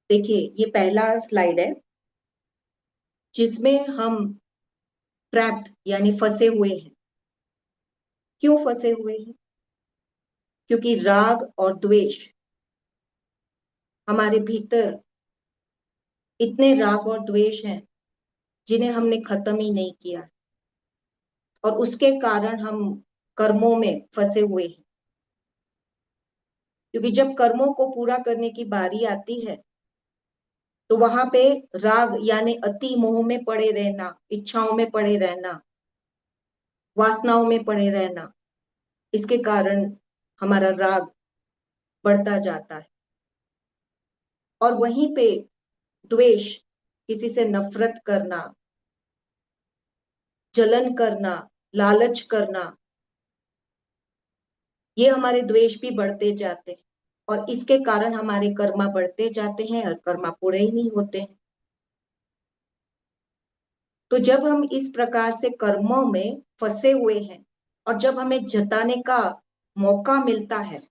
देखिए, ये पहला स्लाइड है जिसमें हम ट्रैप्ड यानी फंसे हुए हैं। क्यों फंसे हुए हैं? क्योंकि राग और द्वेष हमारे भीतर इतने राग और द्वेष हैं जिन्हें हमने खत्म ही नहीं किया, और उसके कारण हम कर्मों में फंसे हुए हैं। क्योंकि जब कर्मों को पूरा करने की बारी आती है तो वहां पे राग यानी अति मोह में पड़े रहना, इच्छाओं में पड़े रहना, वासनाओं में पड़े रहना, इसके कारण हमारा राग बढ़ता जाता है। और वहीं पे द्वेष, किसी से नफरत करना, जलन करना, लालच करना, ये हमारे द्वेष भी बढ़ते जाते हैं, और इसके कारण हमारे कर्मा बढ़ते जाते हैं और कर्मा पूरे ही नहीं होते हैं। तो जब हम इस प्रकार से कर्मों में फंसे हुए हैं और जब हमें जताने का मौका मिलता है,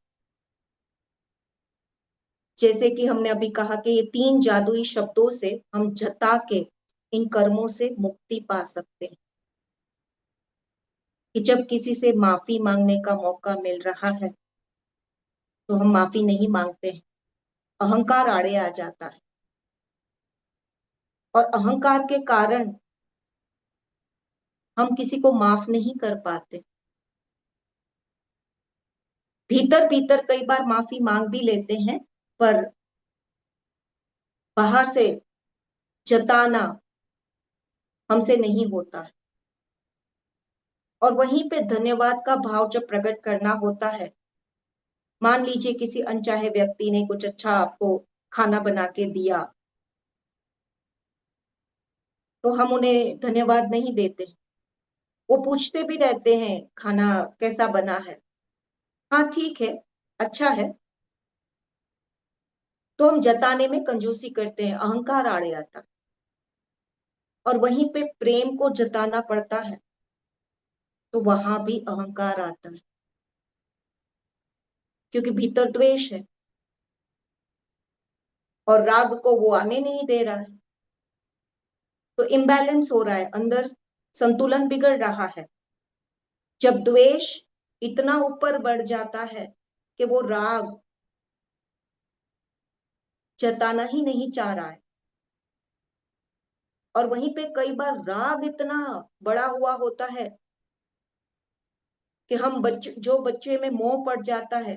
जैसे कि हमने अभी कहा कि ये 3 जादुई शब्दों से हम जता के इन कर्मों से मुक्ति पा सकते हैं। कि जब किसी से माफी मांगने का मौका मिल रहा है तो हम माफी नहीं मांगते हैं, अहंकार आड़े आ जाता है, और अहंकार के कारण हम किसी को माफ नहीं कर पाते। भीतर भीतर कई बार माफी मांग भी लेते हैं, पर बाहर से जताना हमसे नहीं होता है। और वहीं पे धन्यवाद का भाव जब प्रकट करना होता है, मान लीजिए किसी अनचाहे व्यक्ति ने कुछ अच्छा आपको खाना बना के दिया, तो हम उन्हें धन्यवाद नहीं देते। वो पूछते भी रहते हैं खाना कैसा बना है, हाँ ठीक है, अच्छा है। तो हम जताने में कंजूसी करते हैं, अहंकार आड़े आता है। और वहीं पे प्रेम को जताना पड़ता है तो वहां भी अहंकार आता है, क्योंकि भीतर द्वेष है और राग को वो आने नहीं दे रहा है। तो इम्बैलेंस हो रहा है, अंदर संतुलन बिगड़ रहा है। जब द्वेष इतना ऊपर बढ़ जाता है कि वो राग जताना ही नहीं चाह रहा है, और वहीं पे कई बार राग इतना बड़ा हुआ होता है कि हम जो बच्चे में मोह पड़ जाता है,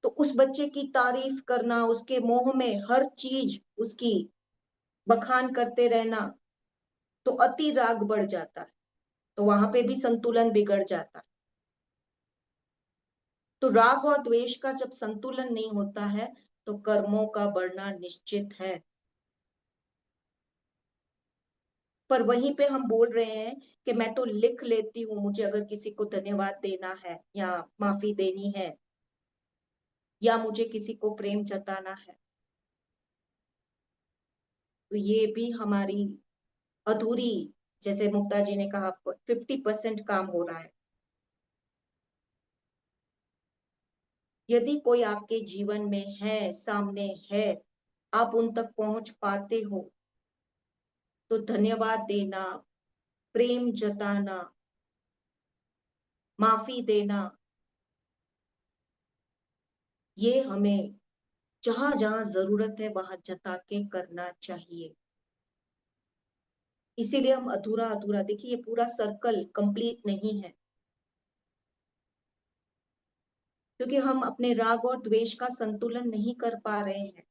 तो उस बच्चे की तारीफ करना, उसके मोह में हर चीज उसकी बखान करते रहना, तो अति राग बढ़ जाता है। तो वहां पे भी संतुलन बिगड़ जाता है। तो राग और द्वेष का जब संतुलन नहीं होता है तो कर्मों का बढ़ना निश्चित है। पर वहीं पे हम बोल रहे हैं कि मैं तो लिख लेती हूँ, मुझे अगर किसी को धन्यवाद देना है या माफी देनी है या मुझे किसी को प्रेम जताना है, तो ये भी हमारी अधूरी, जैसे मुक्ता जी ने कहा, 50% काम हो रहा है। यदि कोई आपके जीवन में है, सामने है, आप उन तक पहुंच पाते हो, तो धन्यवाद देना, प्रेम जताना, माफी देना, ये हमें जहां जहां जरूरत है वहां जता के करना चाहिए। इसीलिए हम अधूरा अधूरा, देखिए ये पूरा सर्कल कंप्लीट नहीं है, क्योंकि हम अपने राग और द्वेष का संतुलन नहीं कर पा रहे हैं।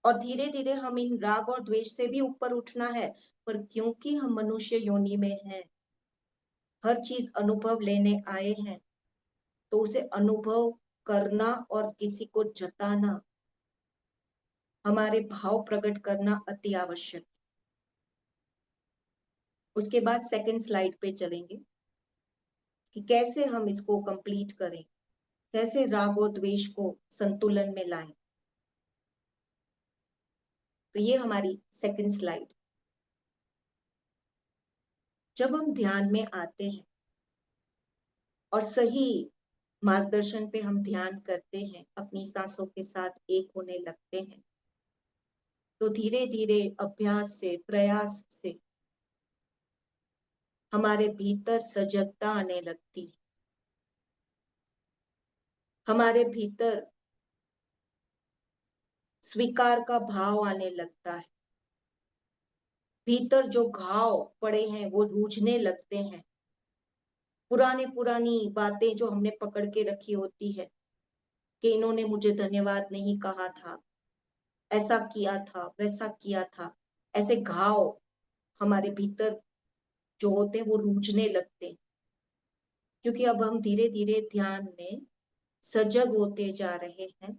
और धीरे धीरे हम इन राग और द्वेष से भी ऊपर उठना है, पर क्योंकि हम मनुष्य योनि में हैं, हर चीज अनुभव लेने आए हैं, तो उसे अनुभव करना और किसी को जताना, हमारे भाव प्रकट करना अति आवश्यक। उसके बाद सेकंड स्लाइड पे चलेंगे कि कैसे हम इसको कंप्लीट करें, कैसे राग और द्वेष को संतुलन में लाएं। तो ये हमारी सेकंड स्लाइड। जब हम ध्यान में आते हैं और सही मार्गदर्शन पे हम ध्यान करते हैं, अपनी सांसों के साथ एक होने लगते हैं, तो धीरे धीरे अभ्यास से, प्रयास से हमारे भीतर सजगता आने लगती है। हमारे भीतर स्वीकार का भाव आने लगता है। भीतर जो घाव पड़े हैं वो रूझने लगते हैं। पुरानी पुरानी बातें जो हमने पकड़ के रखी होती है कि इन्होंने मुझे धन्यवाद नहीं कहा था, ऐसा किया था, वैसा किया था, ऐसे घाव हमारे भीतर जो होते हैं वो रूझने लगते हैं। क्योंकि अब हम धीरे धीरे ध्यान में सजग होते जा रहे हैं,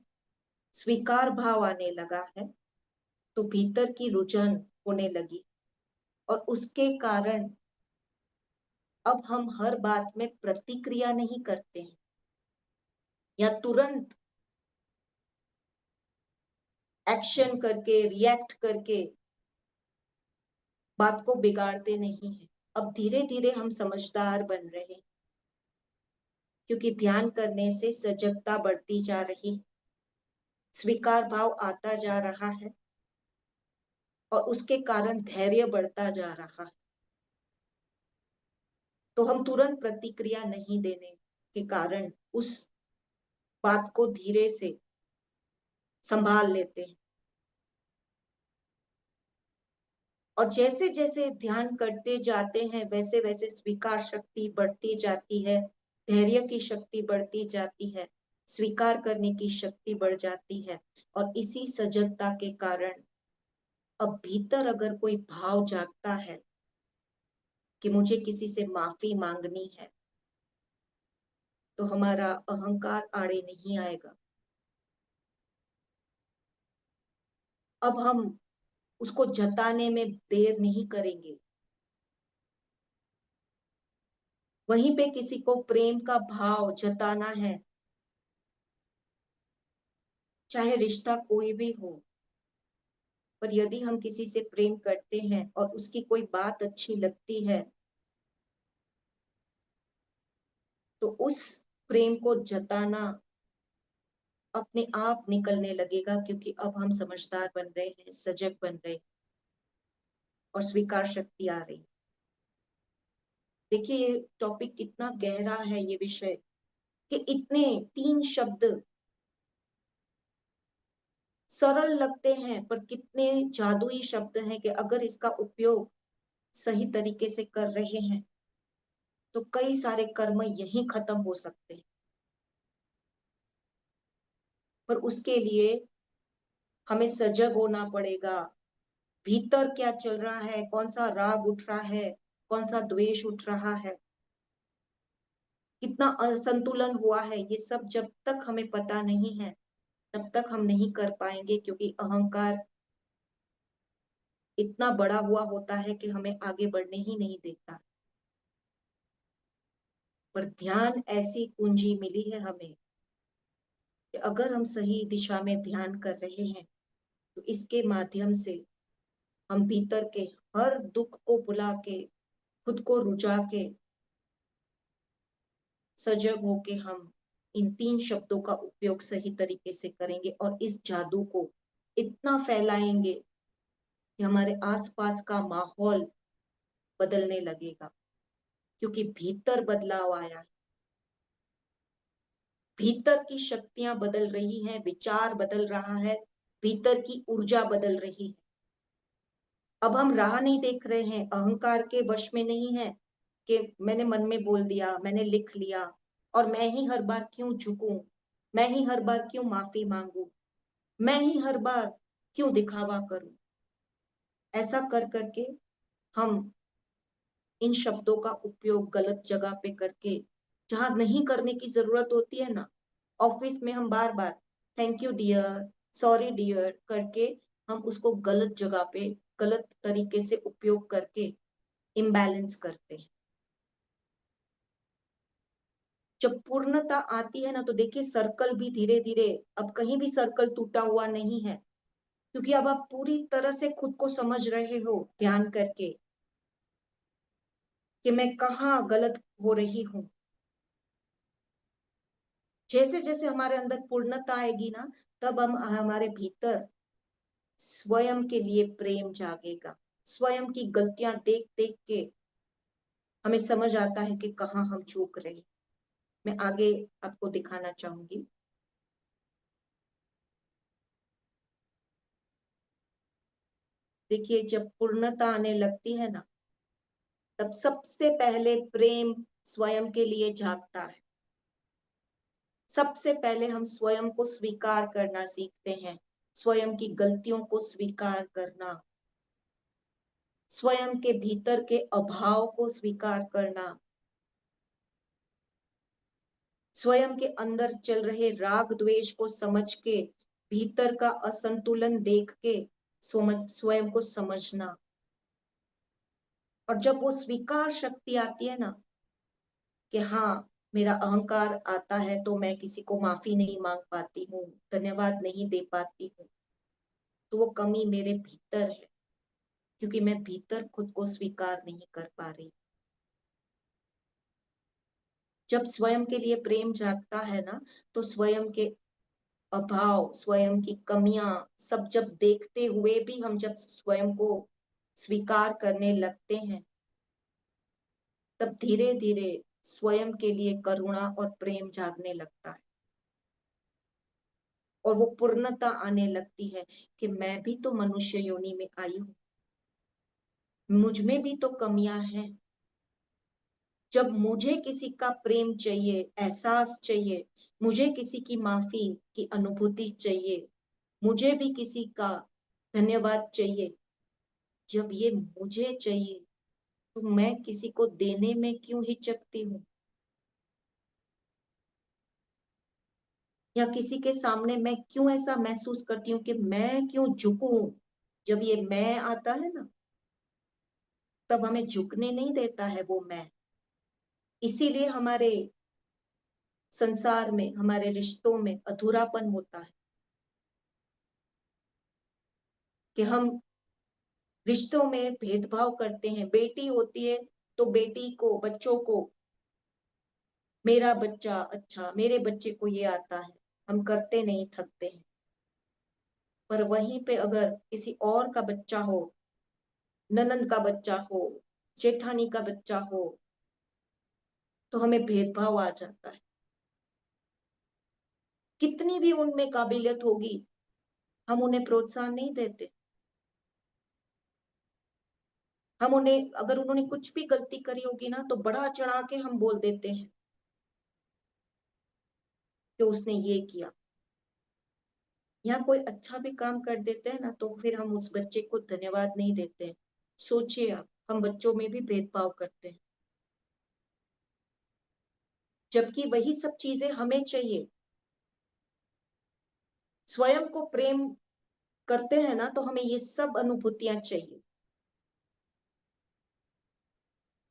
स्वीकार भाव आने लगा है, तो भीतर की रुझान होने लगी और उसके कारण अब हम हर बात में प्रतिक्रिया नहीं करते हैं या तुरंत एक्शन करके, रिएक्ट करके बात को बिगाड़ते नहीं है। अब धीरे धीरे हम समझदार बन रहे हैं, क्योंकि ध्यान करने से सजगता बढ़ती जा रही है, स्वीकार भाव आता जा रहा है और उसके कारण धैर्य बढ़ता जा रहा है। तो हम तुरंत प्रतिक्रिया नहीं देने के कारण उस बात को धीरे से संभाल लेते हैं। और जैसे जैसे ध्यान करते जाते हैं वैसे वैसे स्वीकार शक्ति बढ़ती जाती है, धैर्य की शक्ति बढ़ती जाती है, स्वीकार करने की शक्ति बढ़ जाती है। और इसी सजगता के कारण अब भीतर अगर कोई भाव जागता है कि मुझे किसी से माफी मांगनी है, तो हमारा अहंकार आड़े नहीं आएगा। अब हम उसको जताने में देर नहीं करेंगे। वहीं पे किसी को प्रेम का भाव जताना है, चाहे रिश्ता कोई भी हो, पर यदि हम किसी से प्रेम करते हैं और उसकी कोई बात अच्छी लगती है, तो उस प्रेम को जताना अपने आप निकलने लगेगा, क्योंकि अब हम समझदार बन रहे हैं, सजग बन रहे हैं और स्वीकार शक्ति आ रही। देखिए ये टॉपिक कितना गहरा है, ये विषय, कि इतने 3 शब्द सरल लगते हैं पर कितने जादुई शब्द हैं कि अगर इसका उपयोग सही तरीके से कर रहे हैं तो कई सारे कर्म यहीं खत्म हो सकते हैं। पर उसके लिए हमें सजग होना पड़ेगा। भीतर क्या चल रहा है, कौन सा राग उठ रहा है, कौन सा द्वेष उठ रहा है, कितना असंतुलन हुआ है, ये सब जब तक हमें पता नहीं है तब तक हम नहीं कर पाएंगे, क्योंकि अहंकार इतना बड़ा हुआ होता है कि हमें आगे बढ़ने ही नहीं देता। पर ध्यान ऐसी कुंजी मिली है हमें कि अगर हम सही दिशा में ध्यान कर रहे हैं तो इसके माध्यम से हम भीतर के हर दुख को बुला के, खुद को रुझा के, सजग होके हम इन 3 शब्दों का उपयोग सही तरीके से करेंगे और इस जादू को इतना फैलाएंगे कि हमारे आसपास का माहौल बदलने लगेगा, क्योंकि भीतर बदलाव आया है। भीतर की शक्तियां बदल रही हैं, विचार बदल रहा है, भीतर की ऊर्जा बदल रही है। अब हम राह नहीं देख रहे हैं, अहंकार के वश में नहीं है कि मैंने मन में बोल दिया, मैंने लिख लिया और मैं ही हर बार क्यों झुकूं, मैं ही हर बार क्यों माफी मांगू, मैं ही हर बार क्यों दिखावा करूं। ऐसा कर करके हम इन शब्दों का उपयोग गलत जगह पे करके, जहां नहीं करने की जरूरत होती है ना, ऑफिस में हम बार बार thank you dear, sorry dear करके हम उसको गलत जगह पे गलत तरीके से उपयोग करके इम्बैलेंस करते हैं। जब पूर्णता आती है ना, तो देखिए सर्कल भी धीरे धीरे, अब कहीं भी सर्कल टूटा हुआ नहीं है, क्योंकि अब आप पूरी तरह से खुद को समझ रहे हो ध्यान करके कि मैं कहाँ गलत हो रही हूँ। जैसे जैसे हमारे अंदर पूर्णता आएगी ना, तब हम हमारे भीतर स्वयं के लिए प्रेम जागेगा। स्वयं की गलतियां देख देख के हमें समझ आता है कि कहाँ हम चूक रहे हैं। मैं आगे आपको दिखाना चाहूंगी। देखिए, जब पूर्णता आने लगती है ना, तब सबसे पहले प्रेम स्वयं के लिए जागता है। सबसे पहले हम स्वयं को स्वीकार करना सीखते हैं, स्वयं की गलतियों को स्वीकार करना, स्वयं के भीतर के अभाव को स्वीकार करना, स्वयं के अंदर चल रहे राग द्वेष को समझ के, भीतर का असंतुलन देख के स्वयं को समझना। और जब वो स्वीकार शक्ति आती है ना, कि हाँ, मेरा अहंकार आता है तो मैं किसी को माफी नहीं मांग पाती हूँ, धन्यवाद नहीं दे पाती हूँ, तो वो कमी मेरे भीतर है, क्योंकि मैं भीतर खुद को स्वीकार नहीं कर पा रही। जब स्वयं के लिए प्रेम जागता है ना, तो स्वयं के अभाव, स्वयं की कमियां सब जब देखते हुए भी हम जब स्वयं को स्वीकार करने लगते हैं, तब धीरे धीरे स्वयं के लिए करुणा और प्रेम जागने लगता है। और वो पूर्णता आने लगती है कि मैं भी तो मनुष्य योनि में आई हूं, मुझ में भी तो कमियां हैं। जब मुझे किसी का प्रेम चाहिए, एहसास चाहिए, मुझे किसी की माफी की अनुभूति चाहिए, मुझे भी किसी का धन्यवाद चाहिए, जब ये मुझे चाहिए, तो मैं किसी को देने में क्यों हिचकती हूँ, या किसी के सामने मैं क्यों ऐसा महसूस करती हूँ कि मैं क्यों झुकूं। जब ये मैं आता है ना, तब हमें झुकने नहीं देता है वो मैं। इसीलिए हमारे संसार में, हमारे रिश्तों में अधूरापन होता है, कि हम रिश्तों में भेदभाव करते हैं। बेटी होती है तो बेटी को, बच्चों को, मेरा बच्चा अच्छा, मेरे बच्चे को ये आता है, हम करते नहीं थकते हैं। पर वहीं पे अगर किसी और का बच्चा हो, ननंद का बच्चा हो, जेठानी का बच्चा हो, तो हमें भेदभाव आ जाता है। कितनी भी उनमें काबिलियत होगी, हम उन्हें प्रोत्साहन नहीं देते। हम उन्हें, अगर उन्होंने कुछ भी गलती करी होगी ना, तो बढ़ा चढ़ा के हम बोल देते हैं कि उसने ये किया। यहाँ कोई अच्छा भी काम कर देते हैं ना, तो फिर हम उस बच्चे को धन्यवाद नहीं देते हैं। सोचिए आप, हम बच्चों में भी भेदभाव करते हैं, जबकि वही सब चीजें हमें चाहिए। स्वयं को प्रेम करते हैं ना, तो हमें ये सब अनुभूतियां चाहिए।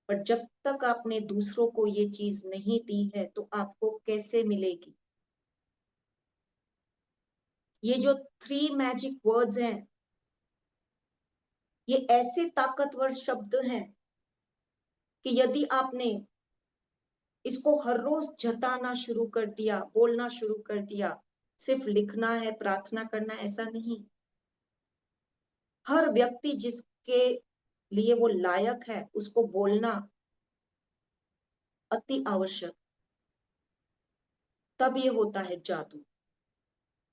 पर जब तक आपने दूसरों को ये चीज नहीं दी है, तो आपको कैसे मिलेगी। ये जो 3 मैजिक वर्ड्स हैं, ये ऐसे ताकतवर शब्द हैं कि यदि आपने इसको हर रोज जताना शुरू कर दिया, बोलना शुरू कर दिया, सिर्फ लिखना है, प्रार्थना करना, ऐसा नहीं। हर व्यक्ति जिसके लिए वो लायक है, उसको बोलना अति आवश्यक। तब ये होता है जादू।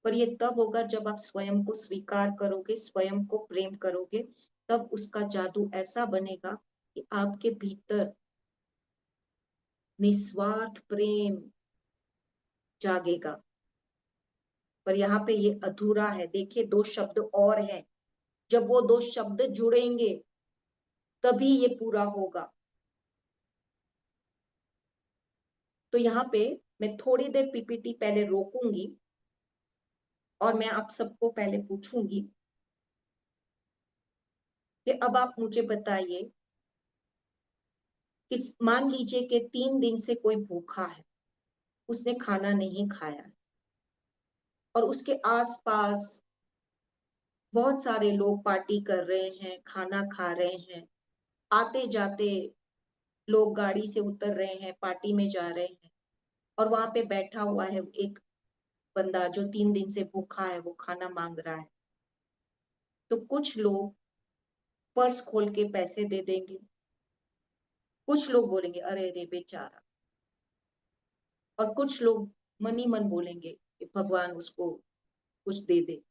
पर ये तब होगा जब आप स्वयं को स्वीकार करोगे, स्वयं को प्रेम करोगे, तब उसका जादू ऐसा बनेगा कि आपके भीतर निस्वार्थ प्रेम जागेगा। पर यहाँ पे ये अधूरा है। देखिए, 2 शब्द और हैं। जब वो 2 शब्द जुड़ेंगे, तभी ये पूरा होगा। तो यहाँ पे मैं थोड़ी देर पीपीटी पहले रोकूंगी, और मैं आप सबको पहले पूछूंगी कि अब आप मुझे बताइए कि मान लीजिए कि 3 दिन से कोई भूखा है, उसने खाना नहीं खाया, और उसके आसपास बहुत सारे लोग पार्टी कर रहे हैं, खाना खा रहे हैं, आते जाते लोग गाड़ी से उतर रहे हैं, पार्टी में जा रहे हैं। और वहां पे बैठा हुआ है एक बंदा जो 3 दिन से भूखा है, वो खाना मांग रहा है। तो कुछ लोग पर्स खोल के पैसे दे देंगे, कुछ लोग बोलेंगे अरे रे बेचारा, और कुछ लोग मन ही मन बोलेंगे कि भगवान उसको कुछ दे दे,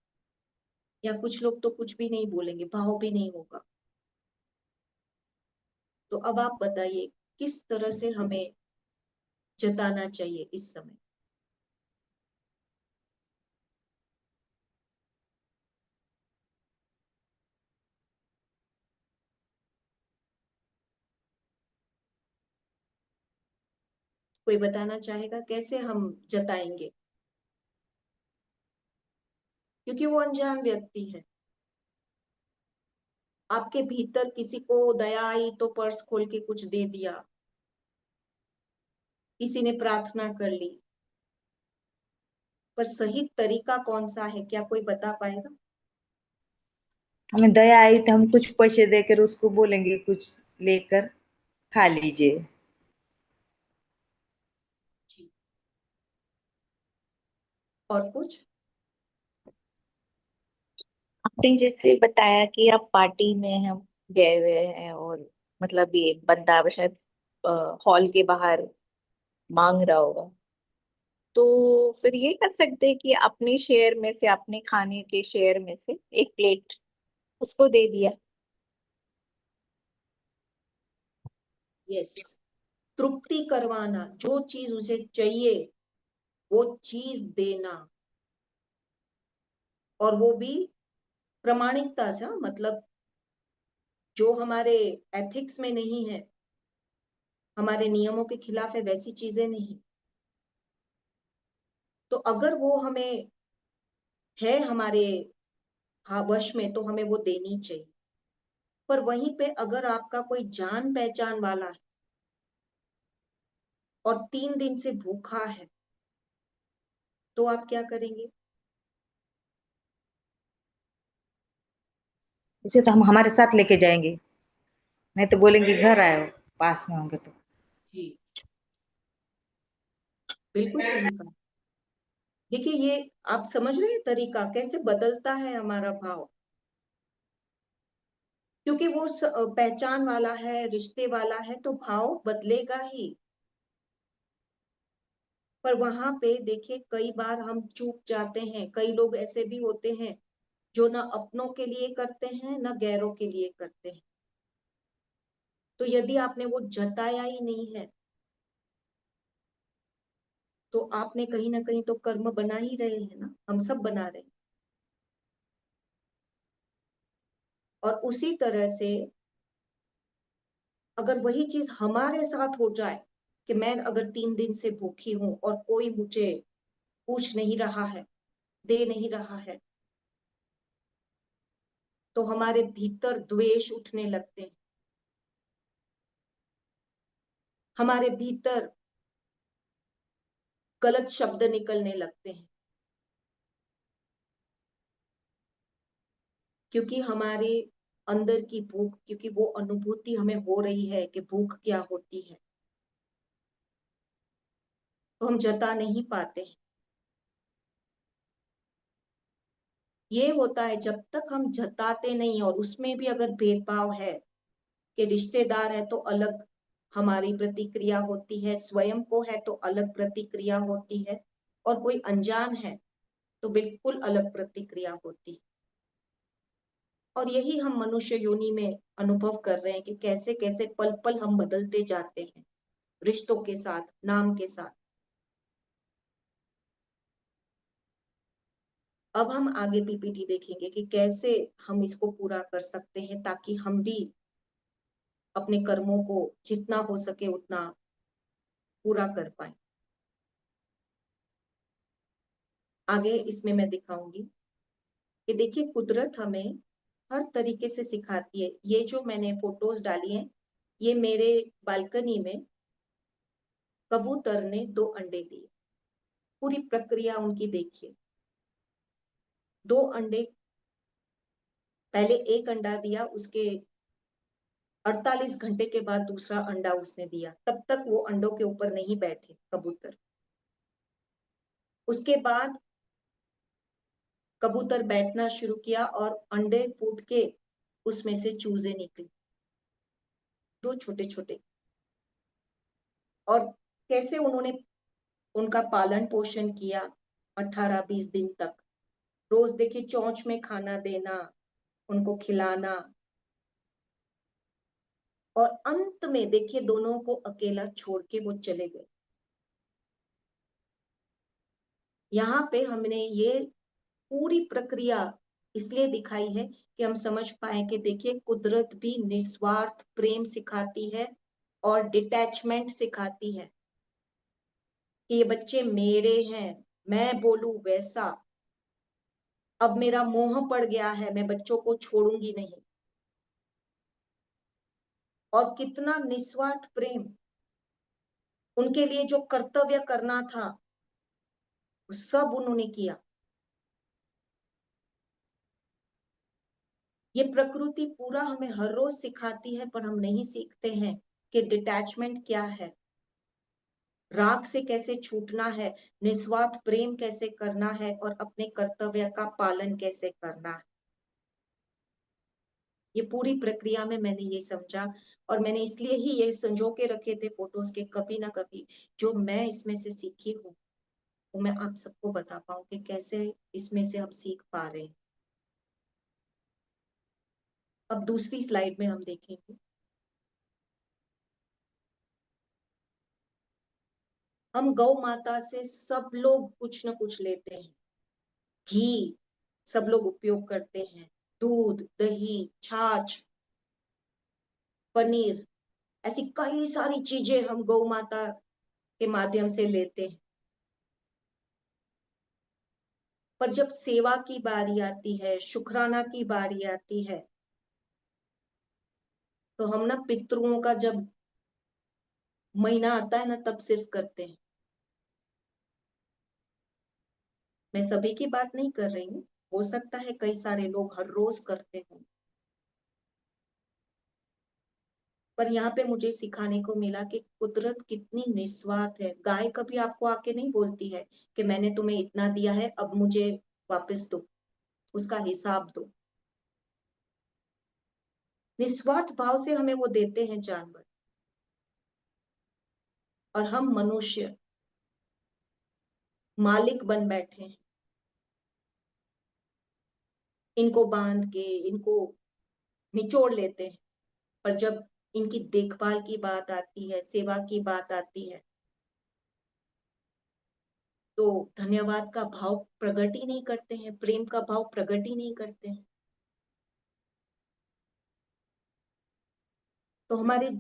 या कुछ लोग तो कुछ भी नहीं बोलेंगे, भाव भी नहीं होगा। तो अब आप बताइए किस तरह से हमें जताना चाहिए इस समय। कोई बताना चाहेगा कैसे हम जताएंगे, क्योंकि वो अनजान व्यक्ति है। आपके भीतर किसी को दया आई तो पर्स खोल के कुछ दे दिया, किसी ने प्रार्थना कर ली, पर सही तरीका कौन सा है, क्या कोई बता पाएगा? हमें दया आई तो हम कुछ पैसे देकर उसको बोलेंगे कुछ लेकर खा लीजिए। जी। और कुछ? आपने जैसे बताया कि आप पार्टी में हम गए हुए हैं और मतलब ये बंदा शायद हॉल के बाहर मांग रहा होगा, तो फिर ये कर सकते हैं कि अपने शेयर में से, अपने खाने के शेयर में से एक प्लेट उसको दे दिया। यस, तृप्ति करवाना, जो चीज उसे चाहिए वो चीज देना, और वो भी प्रामाणिकता से, मतलब जो हमारे एथिक्स में नहीं है, हमारे नियमों के खिलाफ है, वैसी चीजें नहीं। तो अगर वो हमें है हमारे वश में तो हमें वो देनी चाहिए। पर वहीं पे अगर आपका कोई जान पहचान वाला है और 3 दिन से भूखा है, तो आप क्या करेंगे? उसे तो हम हमारे साथ लेके जाएंगे, नहीं तो बोलेंगे घर आए, पास में होंगे तो। जी, बिल्कुल सही कहा। देखिए, ये आप समझ रहे हैं तरीका कैसे बदलता है हमारा भाव, क्योंकि वो पहचान वाला है, रिश्ते वाला है, तो भाव बदलेगा ही। पर वहां पे देखिए कई बार हम चूक जाते हैं, कई लोग ऐसे भी होते हैं जो ना अपनों के लिए करते हैं ना गैरों के लिए करते हैं। तो यदि आपने वो जताया ही नहीं है, तो आपने कहीं ना कहीं तो कर्म बना ही रहे हैं ना, हम सब बना रहे हैं। और उसी तरह से अगर वही चीज हमारे साथ हो जाए कि मैं अगर 3 दिन से भूखी हूं और कोई मुझे पूछ नहीं रहा है, दे नहीं रहा है, तो हमारे भीतर द्वेष उठने लगते हैं, हमारे भीतर गलत शब्द निकलने लगते हैं, क्योंकि हमारे अंदर की भूख, क्योंकि वो अनुभूति हमें हो रही है कि भूख क्या होती है, तो हम जता नहीं पाते हैं। ये होता है जब तक हम जताते नहीं, और उसमें भी अगर भेदभाव है कि रिश्तेदार है तो अलग हमारी प्रतिक्रिया होती है, स्वयं को है तो अलग प्रतिक्रिया होती है, और कोई अनजान है तो बिल्कुल अलग प्रतिक्रिया होती है। और यही हम मनुष्य योनि में अनुभव कर रहे हैं कि कैसे कैसे पल पल हम बदलते जाते हैं रिश्तों के साथ, नाम के साथ। अब हम आगे पीपीटी देखेंगे कि कैसे हम इसको पूरा कर सकते हैं, ताकि हम भी अपने कर्मों को जितना हो सके उतना पूरा कर पाए। आगे इसमें मैं दिखाऊंगी कि देखिए कुदरत हमें हर तरीके से सिखाती है। ये जो मैंने फोटोज डाली हैं, ये मेरे बालकनी में कबूतर ने 2 अंडे दिए। पूरी प्रक्रिया उनकी देखिए। 2 अंडे, पहले एक अंडा दिया, उसके 48 घंटे के बाद दूसरा अंडा उसने दिया। तब तक वो अंडों के ऊपर नहीं बैठे कबूतर। उसके बाद कबूतर बैठना शुरू किया और अंडे फूट के उसमें से चूजे निकले, दो छोटे छोटे। और कैसे उन्होंने उनका पालन पोषण किया 18-20 दिन तक। रोज देखिए चोंच में खाना देना, उनको खिलाना, और अंत में देखिए दोनों को अकेला छोड़ के वो चले गए। यहाँ पे हमने ये पूरी प्रक्रिया इसलिए दिखाई है कि हम समझ पाए कि देखिए कुदरत भी निस्वार्थ प्रेम सिखाती है और डिटैचमेंट सिखाती है कि ये बच्चे मेरे हैं, मैं बोलूं वैसा। अब मेरा मोह पड़ गया है, मैं बच्चों को छोड़ूंगी नहीं। और कितना निस्वार्थ प्रेम, उनके लिए जो कर्तव्य करना था वो सब उन्होंने किया। ये प्रकृति पूरा हमें हर रोज सिखाती है, पर हम नहीं सीखते हैं कि डिटैचमेंट क्या है, राग से कैसे छूटना है, निस्वार्थ प्रेम कैसे करना है, और अपने कर्तव्य का पालन कैसे करना है। ये पूरी प्रक्रिया में मैंने ये समझा, और मैंने इसलिए ही ये संजो के रखे थे फोटोज के, कभी ना कभी जो मैं इसमें से सीखी हूँ वो मैं आप सबको बता पाऊं कि कैसे इसमें से हम सीख पा रहे हैं। अब दूसरी स्लाइड में हम देखेंगे, हम गौ माता से सब लोग कुछ न कुछ लेते हैं। घी सब लोग उपयोग करते हैं, दूध, दही, छाछ, पनीर, ऐसी कई सारी चीजें हम गौ माता के माध्यम से लेते हैं। पर जब सेवा की बारी आती है, शुक्राना की बारी आती है, तो हम ना पितरुओं का जब महीना आता है ना तब सिर्फ करते हैं। मैं सभी की बात नहीं कर रही हूँ, हो सकता है कई सारे लोग हर रोज करते हो, पर यहाँ पे मुझे सिखाने को मिला कि कुदरत कितनी निस्वार्थ है। गाय कभी आपको आके नहीं बोलती है कि मैंने तुम्हें इतना दिया है अब मुझे वापस दो, उसका हिसाब दो। निस्वार्थ भाव से हमें वो देते हैं जानवर, और हम मनुष्य मालिक बन बैठे हैं, इनको बांध के इनको निचोड़ लेते हैं। पर जब इनकी देखभाल की बात आती है, सेवा की बात आती है, तो धन्यवाद का भाव प्रकट ही नहीं करते हैं, प्रेम का भाव प्रकट ही नहीं करते हैं। तो हमारे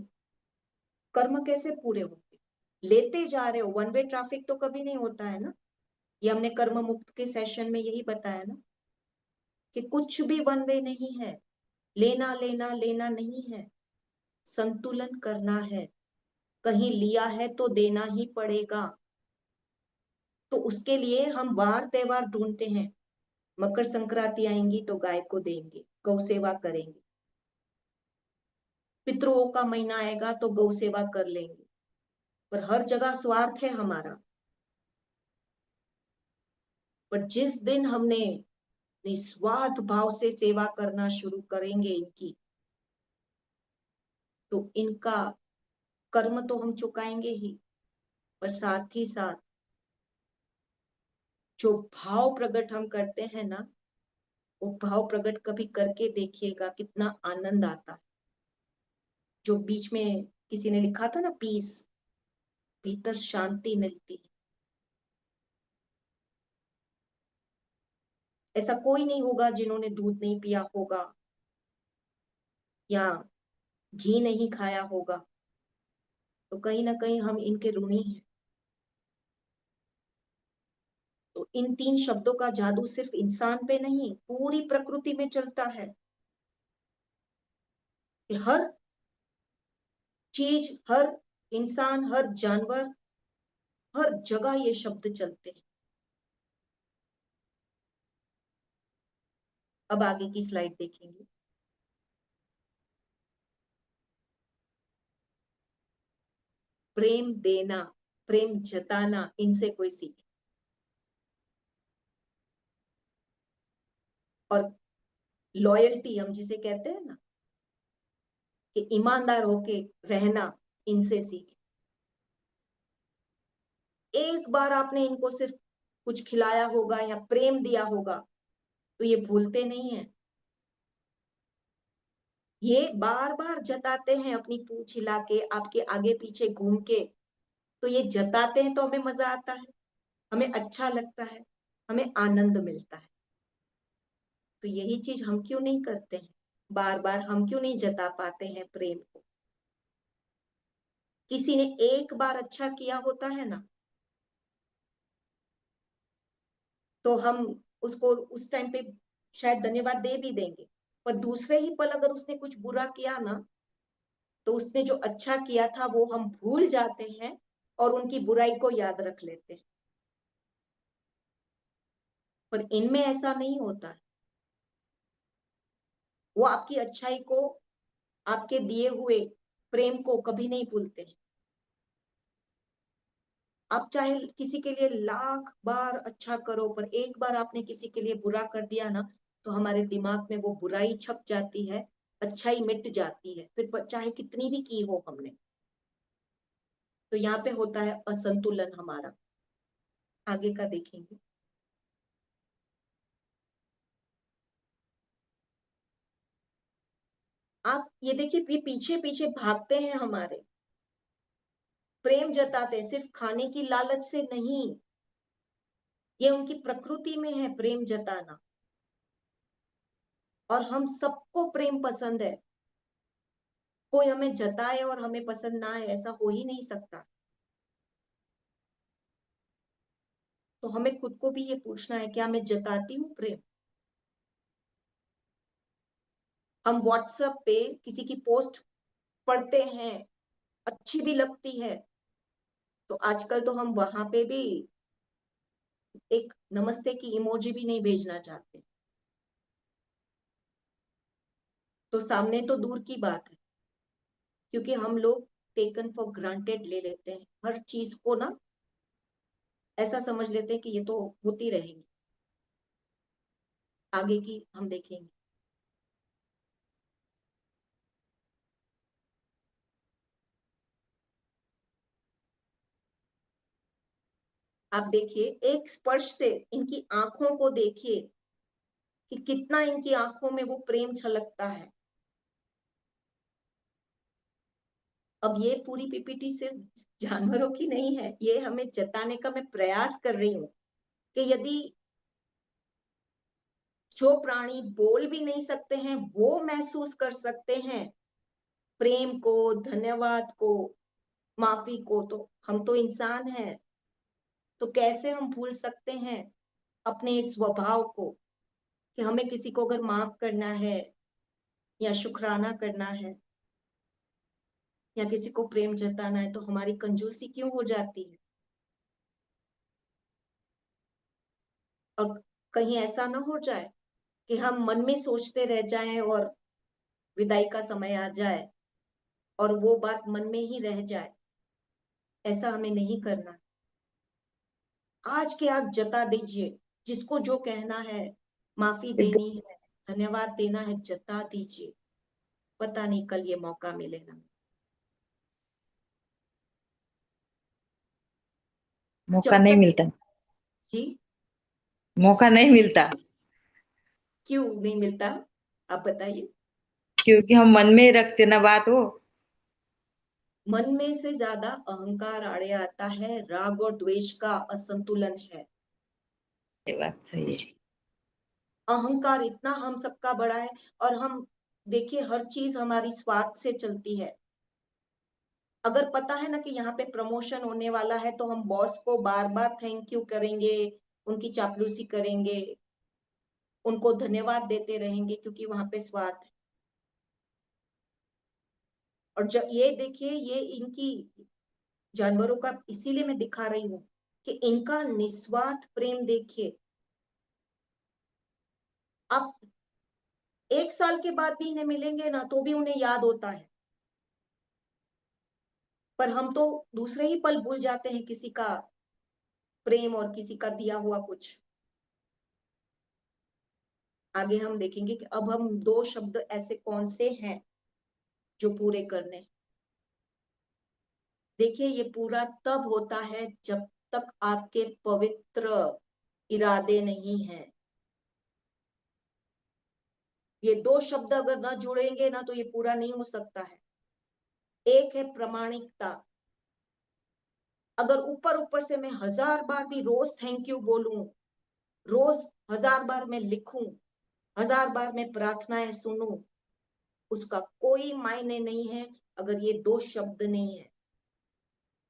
कर्म कैसे पूरे होंगे? लेते जा रहे हो, वन वे ट्रैफिक तो कभी नहीं होता है ना। ये हमने कर्म मुक्त के सेशन में यही बताया ना कि कुछ भी वन वे नहीं है, लेना लेना लेना नहीं है, संतुलन करना है। कहीं लिया है तो देना ही पड़ेगा। तो उसके लिए हम वार त्योहार ढूंढते हैं। मकर संक्रांति आएंगी तो गाय को देंगे, गौ सेवा करेंगे। पितरों का महीना आएगा तो गौ सेवा कर लेंगे। पर हर जगह स्वार्थ है हमारा। पर जिस दिन हमने निस्वार्थ भाव से सेवा करना शुरू करेंगे इनकी, तो इनका कर्म तो हम चुकाएंगे ही, पर साथ ही साथ जो भाव प्रकट हम करते हैं ना, वो भाव प्रकट कभी करके देखिएगा कितना आनंद आता है। जो बीच में किसी ने लिखा था ना, पीस, भीतर शांति मिलती है। ऐसा कोई नहीं होगा जिन्होंने दूध नहीं पिया होगा या घी नहीं खाया होगा, तो कहीं ना कहीं हम इनके ऋणी हैं। तो इन तीन शब्दों का जादू सिर्फ इंसान पे नहीं, पूरी प्रकृति में चलता है कि हर चीज, हर इंसान, हर जानवर, हर जगह ये शब्द चलते हैं। अब आगे की स्लाइड देखेंगे। प्रेम देना, प्रेम जताना, इनसे कोई सीखे। और लॉयल्टी हम जिसे कहते हैं ना, कि ईमानदार होके रहना, इनसे सीख। एक बार आपने इनको सिर्फ कुछ खिलाया होगा या प्रेम दिया होगा तो ये भूलते नहीं है। ये बार बार जताते हैं अपनी पूंछ हिला के, आपके आगे पीछे घूम के। तो ये जताते हैं तो हमें मजा आता है, हमें अच्छा लगता है, हमें आनंद मिलता है। तो यही चीज हम क्यों नहीं करते हैं? बार बार हम क्यों नहीं जता पाते हैं प्रेम को? किसी ने एक बार अच्छा किया होता है ना, तो हम उसको उस टाइम पे शायद धन्यवाद दे भी देंगे, पर दूसरे ही पल अगर उसने कुछ बुरा किया ना, तो उसने जो अच्छा किया था वो हम भूल जाते हैं और उनकी बुराई को याद रख लेते हैं। पर इनमें ऐसा नहीं होता है। वो आपकी अच्छाई को, आपके दिए हुए प्रेम को कभी नहीं भूलते हैं। आप चाहे किसी के लिए लाख बार अच्छा करो, पर एक बार आपने किसी के लिए बुरा कर दिया ना, तो हमारे दिमाग में वो बुराई छप जाती है, अच्छाई मिट जाती है, फिर चाहे कितनी भी की हो हमने। तो यहाँ पे होता है असंतुलन हमारा। आगे का देखेंगे। आप ये देखिए, ये पीछे पीछे भागते हैं हमारे, प्रेम जताते हैं, सिर्फ खाने की लालच से नहीं। ये उनकी प्रकृति में है प्रेम जताना। और हम सबको प्रेम पसंद है, कोई हमें जताए और हमें पसंद ना आए ऐसा हो ही नहीं सकता। तो हमें खुद को भी ये पूछना है, क्या मैं जताती हूँ प्रेम? हम व्हाट्सएप पे किसी की पोस्ट पढ़ते हैं, अच्छी भी लगती है, तो आजकल तो हम वहां पे भी एक नमस्ते की इमोजी भी नहीं भेजना चाहते। तो सामने तो दूर की बात है, क्योंकि हम लोग टेकन फॉर ग्रांटेड ले लेते हैं हर चीज को ना, ऐसा समझ लेते हैं कि ये तो होती रहेगी। आगे की हम देखेंगे। आप देखिए, एक स्पर्श से इनकी आंखों को देखिए कि कितना इनकी आंखों में वो प्रेम छलकता है। अब ये पूरी पीपीटी सिर्फ जानवरों की नहीं है, ये हमें जताने का मैं प्रयास कर रही हूँ कि यदि जो प्राणी बोल भी नहीं सकते हैं वो महसूस कर सकते हैं प्रेम को, धन्यवाद को, माफी को, तो हम तो इंसान हैं। तो कैसे हम भूल सकते हैं अपने इस स्वभाव को, कि हमें किसी को अगर माफ करना है या शुक्राना करना है या किसी को प्रेम जताना है, तो हमारी कंजूसी क्यों हो जाती है? और कहीं ऐसा ना हो जाए कि हम मन में सोचते रह जाएं और विदाई का समय आ जाए और वो बात मन में ही रह जाए। ऐसा हमें नहीं करना। आज के आज जता दीजिए, जिसको जो कहना है, माफी देनी है, धन्यवाद देना है, जता दीजिए। पता नहीं कल ये मौका मिले ना। मौका जब नहीं तक मिलता। जी, मौका नहीं मिलता, क्यों नहीं मिलता? आप बताइए। क्योंकि हम मन में ही रखते ना बात वो। मन में से ज्यादा अहंकार आड़े आता है, राग और द्वेष का असंतुलन है। ये बात सही है। अहंकार इतना हम सबका बड़ा है, और हम देखिए हर चीज हमारी स्वार्थ से चलती है। अगर पता है ना कि यहाँ पे प्रमोशन होने वाला है, तो हम बॉस को बार बार थैंक यू करेंगे, उनकी चापलूसी करेंगे, उनको धन्यवाद देते रहेंगे, क्योंकि वहां पे स्वार्थ है। और जब ये देखिए, ये इनकी जानवरों का इसीलिए मैं दिखा रही हूँ कि इनका निस्वार्थ प्रेम देखिए। आप एक साल के बाद भी इन्हें मिलेंगे ना, तो भी उन्हें याद होता है। पर हम तो दूसरे ही पल भूल जाते हैं किसी का प्रेम और किसी का दिया हुआ कुछ। आगे हम देखेंगे कि अब हम 2 शब्द ऐसे कौन से हैं जो पूरे करने। देखिए, ये पूरा तब होता है जब तक आपके पवित्र इरादे नहीं हैं। ये 2 शब्द अगर ना जुड़ेंगे ना तो ये पूरा नहीं हो सकता है। एक है प्रामाणिकता। अगर ऊपर ऊपर से मैं 1000 बार भी रोज थैंक यू बोलूं, रोज 1000 बार मैं लिखूं, 1000 बार मैं प्रार्थनाएं सुनूं, उसका कोई मायने नहीं है अगर ये 2 शब्द नहीं है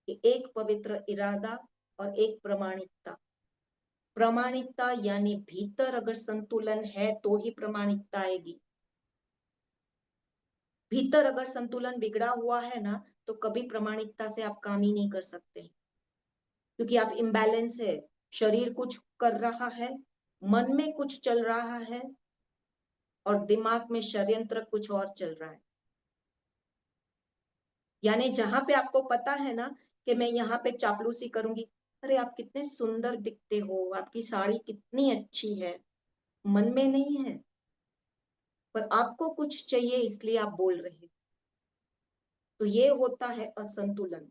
कि एक पवित्र इरादा और एक प्रामाणिकता। प्रामाणिकता यानी भीतर अगर संतुलन है तो ही प्रामाणिकता आएगी। भीतर अगर संतुलन बिगड़ा हुआ है ना तो कभी प्रामाणिकता से आप काम ही नहीं कर सकते, क्योंकि आप इम्बैलेंस है। शरीर कुछ कर रहा है, मन में कुछ चल रहा है और दिमाग में षड्यंत्र कुछ और चल रहा है। यानी जहां पे आपको पता है ना कि मैं यहाँ पे चापलूसी करूंगी, अरे आप कितने सुंदर दिखते हो, आपकी साड़ी कितनी अच्छी है, मन में नहीं है, पर आपको कुछ चाहिए इसलिए आप बोल रहे हो। तो ये होता है असंतुलन।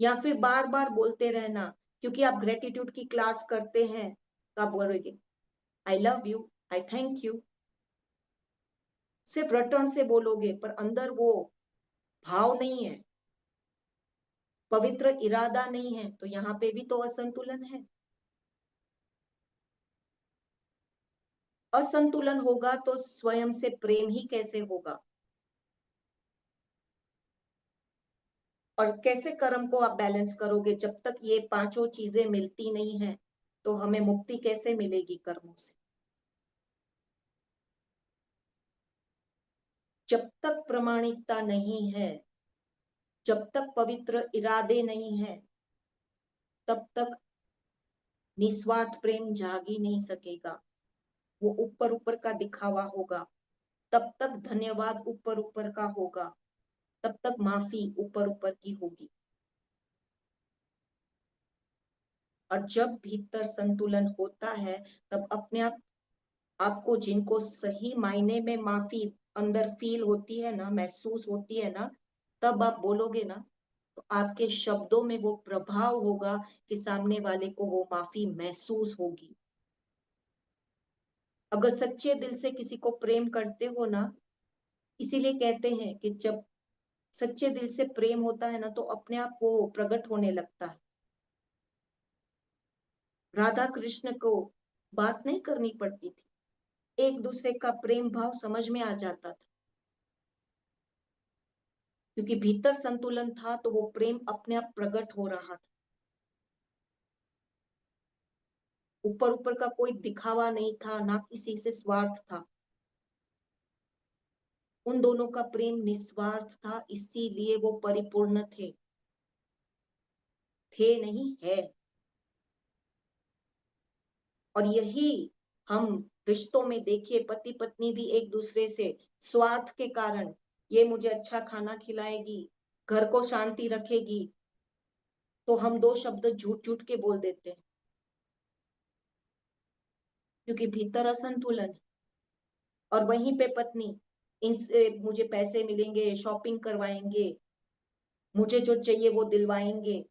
या फिर बार बार बोलते रहना, क्योंकि आप ग्रेटिट्यूड की क्लास करते हैं तो आप बोलोगे I love you, I thank you, सिर्फ रटन से बोलोगे पर अंदर वो भाव नहीं है, पवित्र इरादा नहीं है, तो यहाँ पे भी तो असंतुलन है। असंतुलन होगा तो स्वयं से प्रेम ही कैसे होगा, और कैसे कर्म को आप बैलेंस करोगे जब तक ये 5 चीजें मिलती नहीं है, तो हमें मुक्ति कैसे मिलेगी कर्मों से। जब तक प्रामाणिकता नहीं है, जब तक पवित्र इरादे नहीं है, तब तक निस्वार्थ प्रेम जाग ही नहीं सकेगा। वो ऊपर ऊपर का दिखावा होगा। तब तक धन्यवाद ऊपर ऊपर का होगा, तब तक माफी ऊपर ऊपर की होगी। और जब भीतर संतुलन होता है तब अपने आप आपको जिनको सही मायने में माफी अंदर फील होती है ना, महसूस होती है ना, तब आप बोलोगे ना तो आपके शब्दों में वो प्रभाव होगा कि सामने वाले को वो माफी महसूस होगी। अगर सच्चे दिल से किसी को प्रेम करते हो ना, इसीलिए कहते हैं कि जब सच्चे दिल से प्रेम होता है ना तो अपने आप वो प्रकट होने लगता है। राधा कृष्ण को बात नहीं करनी पड़ती थी, एक दूसरे का प्रेम भाव समझ में आ जाता था, क्योंकि भीतर संतुलन था तो वो प्रेम अपने आप प्रकट हो रहा था। ऊपर ऊपर का कोई दिखावा नहीं था, ना किसी से स्वार्थ था। उन दोनों का प्रेम निस्वार्थ था, इसीलिए वो परिपूर्ण थे नहीं है। और यही हम रिश्तों में देखिए, पति पत्नी भी एक दूसरे से स्वार्थ के कारण, ये मुझे अच्छा खाना खिलाएगी, घर को शांति रखेगी, तो हम 2 शब्द झूठ झूठ के बोल देते हैं, क्योंकि भीतर असंतुलन है। और वहीं पे पत्नी, इनसे मुझे पैसे मिलेंगे, शॉपिंग करवाएंगे, मुझे जो चाहिए वो दिलवाएंगे,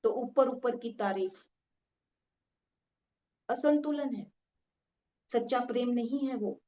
तो ऊपर ऊपर की तारीफ, असंतुलन है, सच्चा प्रेम नहीं है वो।